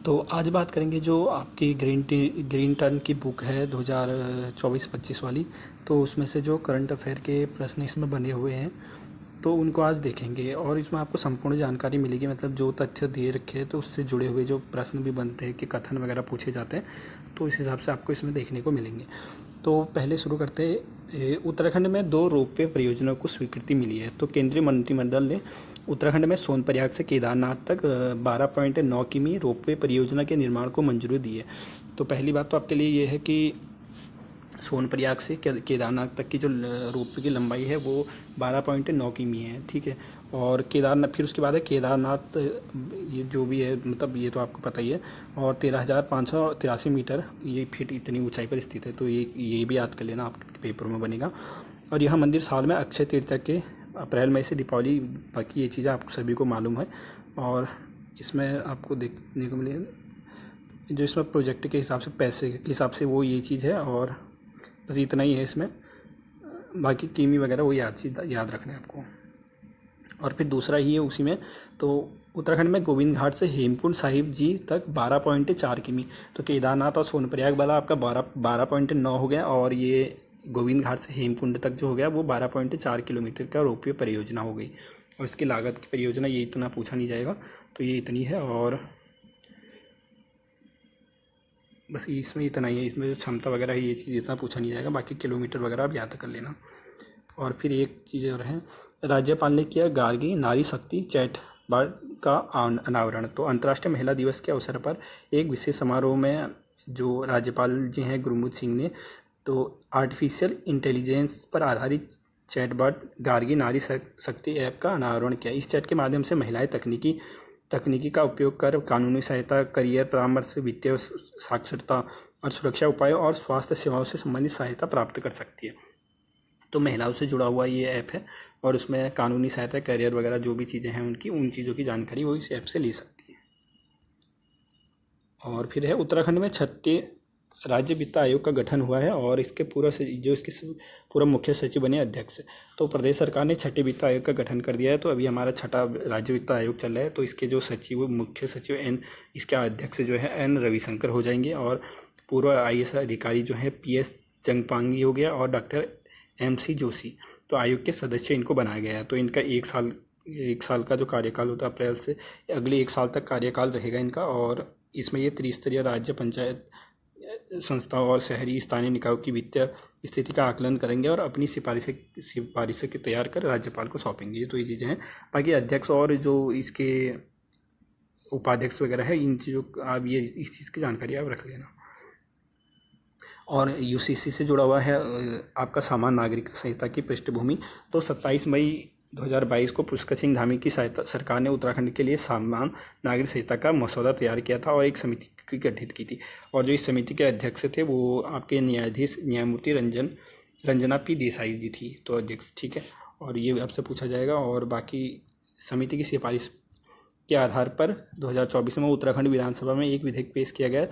तो आज बात करेंगे जो आपकी ग्रीन टर्न की बुक है 2024-25 वाली। तो उसमें से जो करंट अफेयर के प्रश्न इसमें बने हुए हैं तो उनको आज देखेंगे और इसमें आपको संपूर्ण जानकारी मिलेगी। मतलब जो तथ्य दिए रखे हैं तो उससे जुड़े हुए जो प्रश्न भी बनते हैं कि कथन वगैरह पूछे जाते हैं तो इस हिसाब से आपको इसमें देखने को मिलेंगे। तो पहले शुरू करते हैं। उत्तराखंड में 2 रोपवे परियोजनाओं को स्वीकृति मिली है। तो केंद्रीय मंत्रिमंडल ने उत्तराखंड में सोनप्रयाग से केदारनाथ तक 12.9 किमी रोपवे परियोजना के निर्माण को मंजूरी दी है। तो पहली बात तो आपके लिए ये है कि सोनप्रयाग से केदारनाथ तक की जो रोपवे की लंबाई है वो 12.9 किमी है, ठीक है। और केदारनाथ फिर उसके बाद है केदारनाथ, ये जो भी है मतलब ये तो आपको पता ही है। और 13,583 मीटर ये फीट इतनी ऊंचाई पर स्थित है। तो ये भी याद कर लेना, आपके पेपर में बनेगा। और यह मंदिर साल में अक्षय तृतीया के अप्रैल मई से दीपावली, बाकी ये चीज़ें आपको सभी को मालूम है। और इसमें आपको देखने को मिलेगा जो इसमें प्रोजेक्ट के हिसाब से पैसे के हिसाब से वो ये चीज़ है। और बस इतना ही है इसमें, बाकी किमी वगैरह वो याद रखना है आपको। और फिर दूसरा ही है उसी में, तो उत्तराखंड में गोविंद घाट से हेमकुंड साहिब जी तक 12.4 किमी। तो केदारनाथ और सोनप्रयाग वाला आपका 12.9 हो गया, और ये गोविंद घाट से हेमकुंड तक जो हो गया वो 12.4 किलोमीटर का रोपवे परियोजना हो गई। और इसकी लागत की परियोजना ये इतना पूछा नहीं जाएगा, तो ये इतनी है। और बस इसमें इतना ही है। इसमें जो क्षमता वगैरह है ये चीज़ इतना पूछा नहीं जाएगा, बाकी किलोमीटर वगैरह आप याद कर लेना। और फिर एक चीज़ और है, राज्यपाल ने किया गार्गी नारी शक्ति चैट बार का अनावरण। तो अंतर्राष्ट्रीय महिला दिवस के अवसर पर एक विशेष समारोह में जो राज्यपाल जी हैं गुरमीत सिंह ने तो आर्टिफिशियल इंटेलिजेंस पर आधारित चैटबॉट गार्गी नारी शक्ति ऐप का अनावरण किया। इस चैट के माध्यम से महिलाएं तकनीकी का उपयोग कर कानूनी सहायता, करियर परामर्श, वित्तीय साक्षरता और सुरक्षा उपायों और स्वास्थ्य सेवाओं से संबंधित सहायता प्राप्त कर सकती है। तो महिलाओं से जुड़ा हुआ ये ऐप है, और उसमें कानूनी सहायता, करियर वगैरह जो भी चीज़ें हैं उनकी उन चीज़ों की जानकारी वो इस ऐप से ले सकती है। और फिर है उत्तराखंड में 6ठे राज्य वित्त आयोग का गठन हुआ है, और इसके पूरा मुख्य सचिव बने अध्यक्ष। तो प्रदेश सरकार ने 6ठे वित्त आयोग का गठन कर दिया है। तो अभी हमारा 6ठा राज्य वित्त आयोग चल रहा है। तो इसके जो मुख्य सचिव इसके अध्यक्ष जो है एन रविशंकर हो जाएंगे, और पूर्व IAS अधिकारी जो है PS जंगपांगी हो गया, और डॉक्टर MC जोशी तो आयोग के सदस्य इनको बनाया गया है। तो इनका एक साल का जो कार्यकाल होता है अप्रैल से अगले 1 साल तक कार्यकाल रहेगा इनका। और इसमें ये त्रिस्तरीय राज्य पंचायत संस्थाओं और शहरी स्थानीय निकायों की वित्तीय स्थिति का आकलन करेंगे और अपनी सिफारिशें तैयार कर राज्यपाल को सौंपेंगे। तो ये चीज़ें हैं। बाकी अध्यक्ष और जो इसके उपाध्यक्ष वगैरह है, इन चीज़ों आप ये इस चीज़ की जानकारी आप रख लेना। और UCC से जुड़ा हुआ है आपका सामान्य नागरिक संहिता की पृष्ठभूमि। तो 27 मई 2022 को पुष्कर सिंह धामी की सहायता सरकार ने उत्तराखंड के लिए सामान्य नागरिक संहिता का मसौदा तैयार किया था और एक समिति की गठित की थी। और जो इस समिति के अध्यक्ष थे वो आपके न्यायाधीश न्यायमूर्ति रंजना P देसाई जी थी, तो अध्यक्ष, ठीक है। और ये आपसे पूछा जाएगा। और बाकी समिति की सिफारिश के आधार पर 2024 में उत्तराखंड विधानसभा में एक विधेयक पेश किया गया।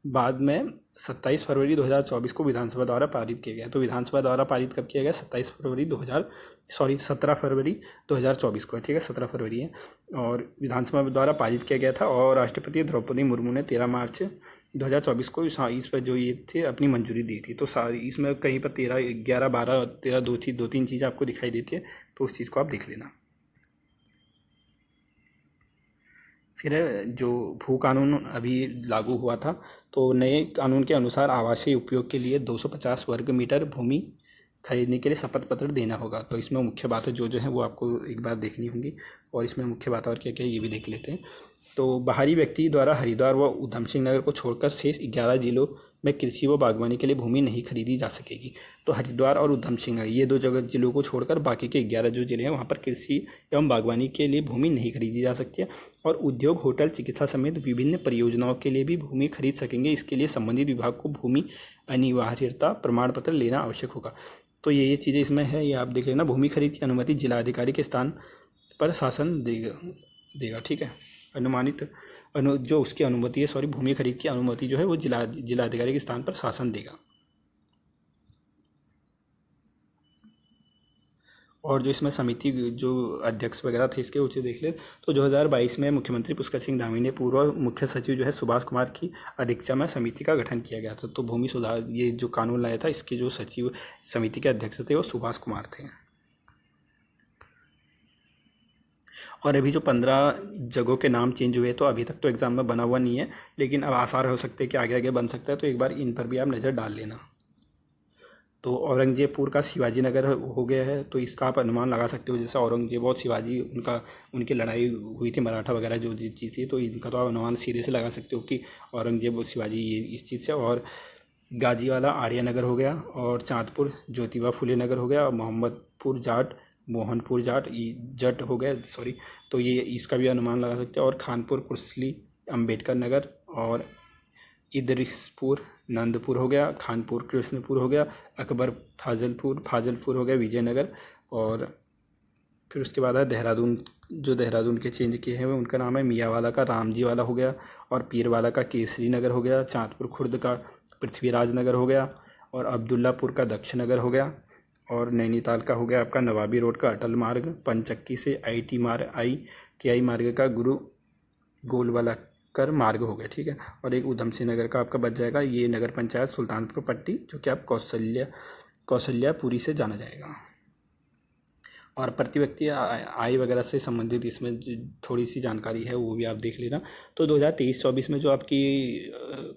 बाद में 27 फरवरी 2024 को विधानसभा द्वारा पारित किया गया। तो विधानसभा द्वारा पारित कब किया गया? 17 फरवरी 2024 को, ठीक है, 17 फरवरी है। और विधानसभा द्वारा पारित किया गया था, और राष्ट्रपति द्रौपदी मुर्मू ने 13 मार्च 2024 को इस पर जो ये थे अपनी मंजूरी दी थी। तो सारी इसमें कहीं पर 13, 11, 12, 13 दो तीन चीज़ें आपको दिखाई देती है, तो उस चीज़ को आप देख लेना। फिर जो भू कानून अभी लागू हुआ था, तो नए कानून के अनुसार आवासीय उपयोग के लिए 250 वर्ग मीटर भूमि खरीदने के लिए शपथ पत्र देना होगा। तो इसमें मुख्य बातें जो है वो आपको एक बार देखनी होंगी, और इसमें मुख्य बात और क्या क्या ये भी देख लेते हैं। तो बाहरी व्यक्ति द्वारा हरिद्वार व उधम सिंह नगर को छोड़कर शेष 11 जिलों में कृषि व बागवानी के लिए भूमि नहीं खरीदी जा सकेगी। तो हरिद्वार और उधम सिंह नगर ये 2 जिलों को छोड़कर बाकी के 11 जो जिले हैं वहाँ पर कृषि एवं बागवानी के लिए भूमि नहीं खरीदी जा सकती है। और उद्योग, होटल, चिकित्सा समेत विभिन्न परियोजनाओं के लिए भी भूमि खरीद सकेंगे। इसके लिए संबंधित विभाग को भूमि अनिवार्यता प्रमाण पत्र लेना आवश्यक होगा। तो ये चीज़ें इसमें है, ये आप देख लेना। भूमि खरीद की अनुमति जिलाधिकारी के स्थान पर शासन देगा, ठीक है। जो उसकी अनुमति है, भूमि खरीद की अनुमति जो है वो जिलाधिकारी के स्थान पर शासन देगा। और जो इसमें समिति जो अध्यक्ष वगैरह थे इसके ऊँचे देख ले तो 2022 में मुख्यमंत्री पुष्कर सिंह धामी ने पूर्व मुख्य सचिव जो है सुभाष कुमार की अध्यक्षता में समिति का गठन किया गया था। तो भूमि सुधार ये जो कानून लाया था इसके जो सचिव समिति के अध्यक्ष थे वो सुभाष कुमार थे। और अभी जो 15 जगहों के नाम चेंज हुए तो अभी तक तो एग्ज़ाम में बना हुआ नहीं है, लेकिन अब आसार हो सकते हैं कि आगे आगे बन सकता है, तो एक बार इन पर भी आप नज़र डाल लेना। तो औरंगजेबपुर का शिवाजी नगर हो गया है, तो इसका आप अनुमान लगा सकते हो। जैसे औरंगजेब और शिवाजी उनकी लड़ाई हुई थी मराठा वगैरह जो चीज़ थी, तो इनका तो आप अनुमान सीधे से लगा सकते हो कि औरंगजेब और शिवाजी ये इस चीज़ से। और गाजीवाला आर्यनगर हो गया, और चाँदपुर ज्योतिबा फुले नगर हो गया, और मोहनपुर जट हो गया सॉरी, तो ये इसका भी अनुमान लगा सकते हैं। और खानपुर कुर्सली अंबेडकर नगर, और इदरिसपुर नंदपुर हो गया, खानपुर कृष्णपुर हो गया, अकबर फाजलपुर हो गया विजयनगर। और फिर उसके बाद है देहरादून, जो देहरादून के चेंज किए हैं वो उनका नाम है मियाँवाला का रामजी वाला हो गया, और पीरवाला का केसरी नगर हो गया, चाँदपुर खुर्द का पृथ्वीराज नगर हो गया, और अब्दुल्लापुर का दक्ष नगर हो गया, और नैनीताल का हो गया आपका नवाबी रोड का अटल मार्ग, पंचक्की से आई मार्ग का गुरु गोलवाला कर मार्ग हो गया, ठीक है। और एक उधम सिंह नगर का आपका बच जाएगा ये नगर पंचायत सुल्तानपुर पट्टी, जो कि आप कौशल्यापुरी से जाना जाएगा। और प्रति व्यक्ति आय वगैरह से संबंधित इसमें थोड़ी सी जानकारी है, वो भी आप देख लेना। तो 2023-24 में जो आपकी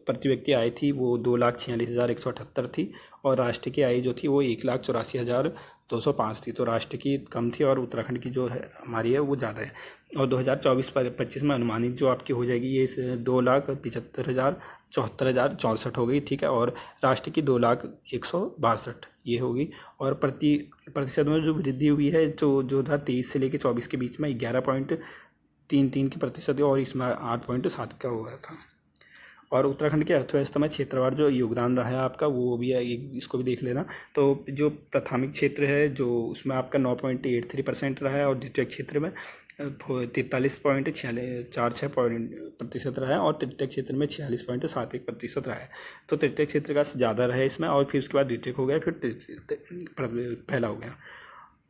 प्रति व्यक्ति आय थी वो 2,46,178 थी, और राष्ट्र की आय जो थी वो 1,84,205 थी। तो राष्ट्र की कम थी और उत्तराखंड की जो है हमारी है वो ज़्यादा है। और 2024-25 में अनुमानित जो आपकी हो जाएगी ये 2,75,74,064 हो गई, ठीक है। और राष्ट्र की 2,01,62 ये होगी। और प्रतिशत में जो वृद्धि हुई है जो 2023 से लेकर 24 के बीच में 11.33% है, और इसमें 8.7 का हुआ था। और उत्तराखंड की अर्थव्यवस्था में क्षेत्रवार जो योगदान रहा है आपका वो भी है, इसको भी देख लेना। तो जो प्राथमिक क्षेत्र है जो उसमें आपका 9.83% रहा है, और द्वितीय क्षेत्र में 43.46% रहा है, और तृतीय क्षेत्र में 46.71% रहा है। तो तृतीय क्षेत्र का ज़्यादा रहा है इसमें, और फिर उसके बाद द्वितीय हो गया, फिर पहला हो गया।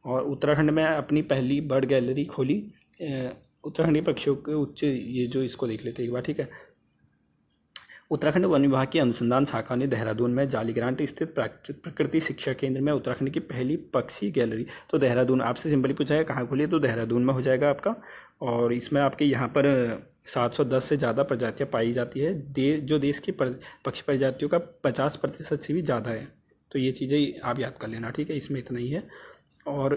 और उत्तराखंड में अपनी पहली बर्ड गैलरी खोली, उत्तराखंडी पक्षियों के उच्च ये जो इसको देख लेते एक बार, ठीक है। उत्तराखंड वन विभाग की अनुसंधान शाखा ने देहरादून में जालीग्रांट स्थित प्रकृति शिक्षा केंद्र में उत्तराखंड की पहली पक्षी गैलरी, तो देहरादून आपसे सिंपली पूछा है कहाँ खोली है, तो देहरादून में हो जाएगा आपका। और इसमें आपके यहाँ पर 710 से ज़्यादा प्रजातियाँ पाई जाती है, जो देश की पक्षी प्रजातियों का 50% से भी ज़्यादा है। तो ये चीज़ें आप याद कर लेना, ठीक है, इसमें इतना ही है। और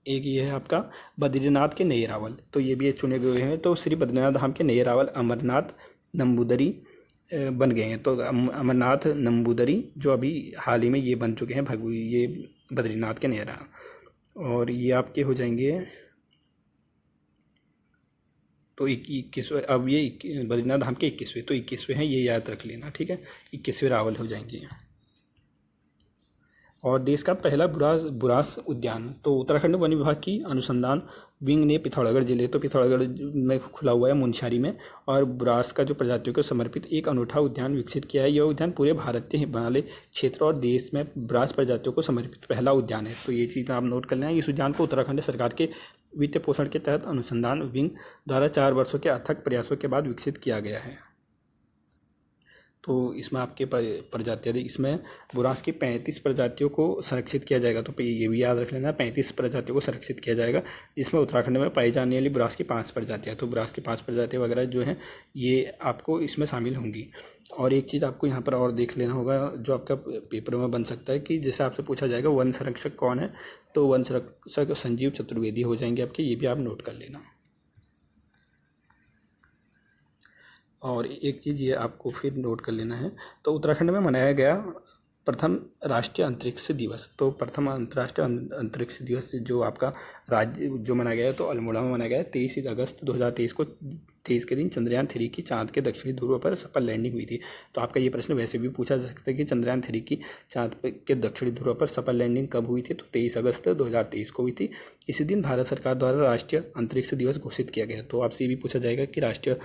एक ये है आपका बद्रीनाथ के नए रावल, तो ये भी चुने गए हैं। तो श्री बद्रीनाथ धाम के नए रावल अमरनाथ नंबूदरी बन गए हैं। तो अमरनाथ नंबूदरी जो अभी हाल ही में ये बन चुके हैं ये बद्रीनाथ के नए रावल, और ये आपके हो जाएंगे तो 21वें। अब ये बद्रीनाथ धाम के 21वें, तो 21वें हैं, ये याद रख लेना, ठीक है, 21वें रावल हो जाएंगे। और देश का पहला बुरास उद्यान, तो उत्तराखंड वन विभाग की अनुसंधान विंग ने पिथौरागढ़ जिले, तो पिथौरागढ़ में खुला हुआ है मुनस्यारी में, और बुरास का जो प्रजातियों को समर्पित एक अनूठा उद्यान विकसित किया है। यह उद्यान पूरे भारत के हिमालय क्षेत्र और देश में बुरास प्रजातियों को समर्पित पहला उद्यान है। तो ये चीज़ आप नोट कर लेना। इस उद्यान को उत्तराखंड सरकार के वित्त पोषण के तहत अनुसंधान विंग द्वारा 4 वर्षों के अथक प्रयासों के बाद विकसित किया गया है। तो इसमें आपके प्रजातियाँ इसमें बुरास की 35 प्रजातियों को संरक्षित किया जाएगा। तो ये भी याद रख लेना, 35 प्रजातियों को संरक्षित किया जाएगा, जिसमें उत्तराखंड में पाई जाने वाली बुरास की 5 प्रजातियाँ, तो बुरास की 5 प्रजातियाँ वगैरह जो हैं ये आपको इसमें शामिल होंगी। और एक चीज़ आपको यहाँ पर और देख लेना होगा जो आपका पेपर में बन सकता है कि जैसे आपसे पूछा जाएगा वन संरक्षक कौन है, तो वन संरक्षक संजीव चतुर्वेदी हो जाएंगे आपके, ये भी आप नोट कर लेना। और एक चीज़ ये आपको फिर नोट कर लेना है, तो उत्तराखंड में मनाया गया प्रथम राष्ट्रीय अंतरिक्ष दिवस, तो प्रथम अंतर्राष्ट्रीय अंतरिक्ष दिवस जो आपका राज्य जो मनाया गया है तो अल्मोड़ा में मनाया गया है 23 अगस्त 2023 को। 23 के दिन चंद्रयान 3 की चाँद के दक्षिणी ध्रुव पर सफल लैंडिंग हुई थी। तो आपका ये प्रश्न वैसे भी पूछा जा सकता है कि चंद्रयान 3 की चाँद के दक्षिणी ध्रुव पर सफल लैंडिंग कब हुई थी, तो 23 अगस्त 2023 को हुई थी। इसी दिन भारत सरकार द्वारा राष्ट्रीय अंतरिक्ष दिवस घोषित किया गया। तो आपसे ये भी पूछा जाएगा कि राष्ट्रीय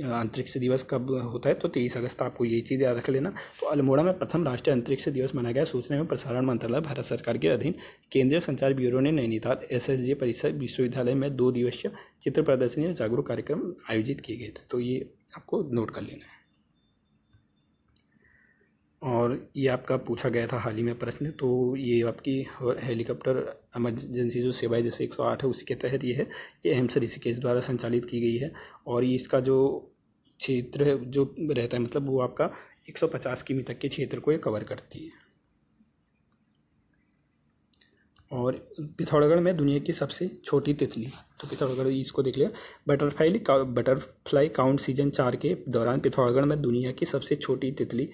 अंतरिक्ष दिवस कब होता है, तो 23 अगस्त। आपको ये चीज़ याद रख लेना। तो अल्मोड़ा में प्रथम राष्ट्रीय अंतरिक्ष दिवस मनाया गया। सूचना एवं प्रसारण मंत्रालय, भारत सरकार के अधीन केंद्रीय संचार ब्यूरो ने नैनीताल SSJ परिसर विश्वविद्यालय में 2 दिवसीय चित्र प्रदर्शनी और जागरूक कार्यक्रम आयोजित किए गए थे। तो ये आपको नोट कर लेना है। और ये आपका पूछा गया था हाल ही में प्रश्न। तो ये आपकी हेलीकॉप्टर इमरजेंसी जो सेवा है जैसे 108 है, उसी के तहत ये है। ये एम्स ऋषिकेश द्वारा संचालित की गई है। और ये इसका जो क्षेत्र है जो रहता है, मतलब वो आपका 150 किमी तक के क्षेत्र को ये कवर करती है। और पिथौरागढ़ में दुनिया की सबसे छोटी तितली, तो पिथौरागढ़ इसको देख लिया। बटरफ्लाई काउंट सीजन 4 के दौरान पिथौरागढ़ में दुनिया की सबसे छोटी तितली,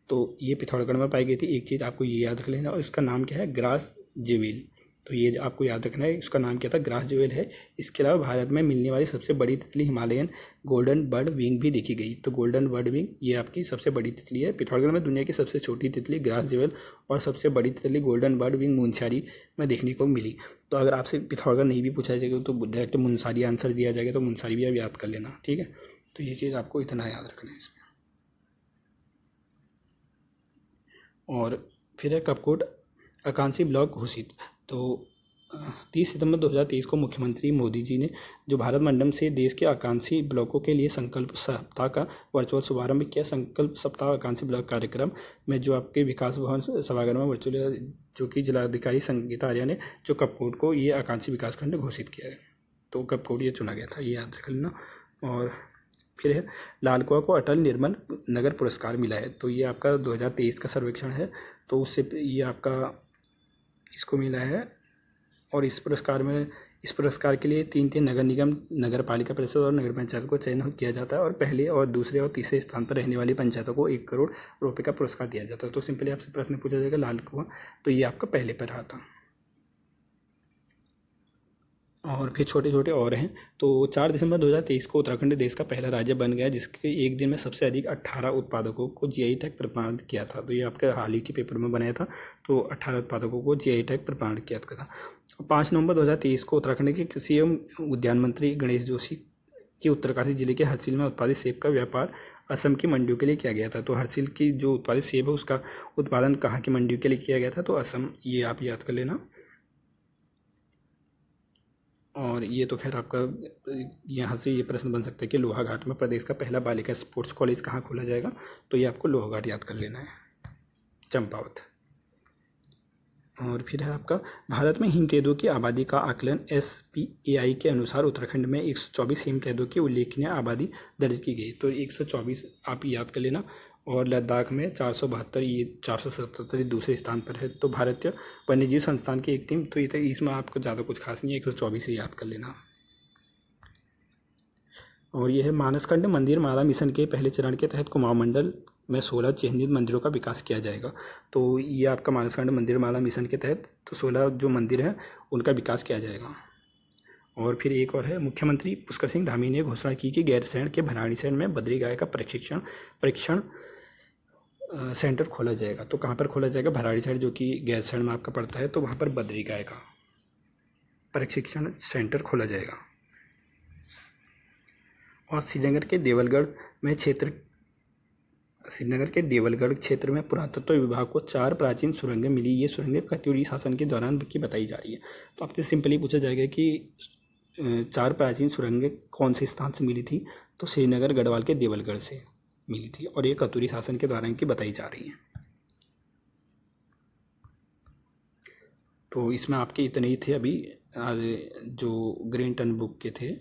तो ये पिथौरागढ़ में पाई गई थी। एक चीज़ आपको ये याद रख लेना, और इसका नाम क्या है, ग्रास ज्वेल। तो ये आपको याद रखना है, इसका नाम क्या था, ग्रास ज्वेल है। इसके अलावा भारत में मिलने वाली सबसे बड़ी तितली हिमालयन गोल्डन बर्ड विंग भी देखी गई। तो गोल्डन बर्ड विंग ये आपकी सबसे बड़ी तितली है। पिथौरागढ़ में दुनिया की सबसे छोटी तितली ग्रास ज्वेल और सबसे बड़ी तितली गोल्डन बर्ड विंग मुनस्यारी में देखने को मिली। तो अगर आपसे पिथौरागढ़ नहीं भी पूछा जाएगा तो डायरेक्ट मुनस्यारी आंसर दिया जाएगा, तो मुनस्यारी भी आप याद कर लेना, ठीक है। तो ये चीज़ आपको इतना याद रखना है इसमें। और फिर है कपकोट आकांक्षी ब्लॉक घोषित। तो 30 सितंबर 2023 को मुख्यमंत्री मोदी जी ने जो भारत मंडल से देश के आकांक्षी ब्लॉकों के लिए संकल्प सप्ताह का वर्चुअल शुभारंभ किया। संकल्प सप्ताह आकांक्षी ब्लॉक कार्यक्रम में जो आपके विकास भवन सभागार में वर्चुअल जो कि जिलाधिकारी संगीता आर्या ने जो कपकोट को ये आकांक्षी विकास खंड घोषित किया है, तो कपकोट ये चुना गया था, ये याद रख लेना। और फिर है लाल कुआं को अटल निर्मल नगर पुरस्कार मिला है। तो ये आपका 2023 का सर्वेक्षण है, तो उससे ये आपका इसको मिला है। और इस पुरस्कार के लिए 3 नगर निगम, नगर पालिका परिषद और नगर पंचायत को चयन किया जाता है। और पहले और दूसरे और तीसरे स्थान पर रहने वाली पंचायतों को 1 करोड़ रुपये का पुरस्कार दिया जाता है। तो सिंपली आपसे प्रश्न पूछा जाएगा लाल कुआं, तो ये आपका पहले पर रहा था। और फिर छोटे छोटे और हैं। तो 4 दिसंबर 2023 को उत्तराखंड देश का पहला राज्य बन गया जिसके एक दिन में सबसे अधिक 18 उत्पादकों को GI टैग प्रदान किया था। तो ये आपके हाल ही के पेपर में बनाया था। तो 18 उत्पादकों को GI टैग प्रदान किया था। 5 नवंबर 2023 को उत्तराखंड के कृषि एवं उद्यान मंत्री गणेश जोशी की उत्तरकाशी जिले के हरसिल में उत्पादित सेब का व्यापार असम की मंडियों के लिए किया गया था। तो हरसिल की जो उत्पादित सेब है उसका उत्पादन कहाँ की मंडियों के लिए किया गया था, तो असम, ये आप याद कर लेना। और ये तो खैर आपका यहाँ से ये प्रश्न बन सकता है कि लोहाघाट में प्रदेश का पहला बालिका स्पोर्ट्स कॉलेज कहाँ खोला जाएगा, तो ये आपको लोहाघाट याद कर लेना है, चंपावत। और फिर है आपका भारत में हिमतेंदुओं की आबादी का आकलन SPAI के अनुसार उत्तराखंड में 124 हिमतेंदुओं की उल्लेखनीय आबादी दर्ज की गई। तो 124 आप याद कर लेना। और लद्दाख में 472, ये 477 दूसरे स्थान पर है। तो भारतीय वन्यजीव संस्थान की एक टीम, तो ये इसमें आपको ज़्यादा कुछ खास नहीं है, 124 ही याद कर लेना। और यह है मानसखंड मंदिर माला मिशन के पहले चरण के तहत कुमाऊं मंडल में 16 चिन्हित मंदिरों का विकास किया जाएगा। तो ये आपका मानसखंड मंदिर माला मिशन के तहत तो 16 जो मंदिर हैं उनका विकास किया जाएगा। और फिर एक और है, मुख्यमंत्री पुष्कर सिंह धामी ने घोषणा की कि गैरसैंण के भराड़ीसैंण में बद्री गाय का परीक्षण सेंटर खोला जाएगा। तो कहाँ पर खोला जाएगा, भराड़ीसैंण जो कि गैरसैंण में आपका पड़ता है, तो वहाँ पर बद्री गाय का प्रशिक्षण सेंटर खोला जाएगा। और श्रीनगर के देवलगढ़ क्षेत्र में पुरातत्व विभाग को 4 प्राचीन सुरंगें मिली। ये सुरंगें कत्यूरी शासन के दौरान की बताई जा रही है। तो आपसे सिंपली पूछा जाएगा कि 4 प्राचीन सुरंगें कौन से स्थान से मिली थी, तो श्रीनगर गढ़वाल के देवलगढ़ से मिली थी और ये कत्यूरी शासन के दौरान की बताई जा रही हैं। तो इसमें आपके इतने ही थे अभी जो ग्रीन टर्न बुक के थे।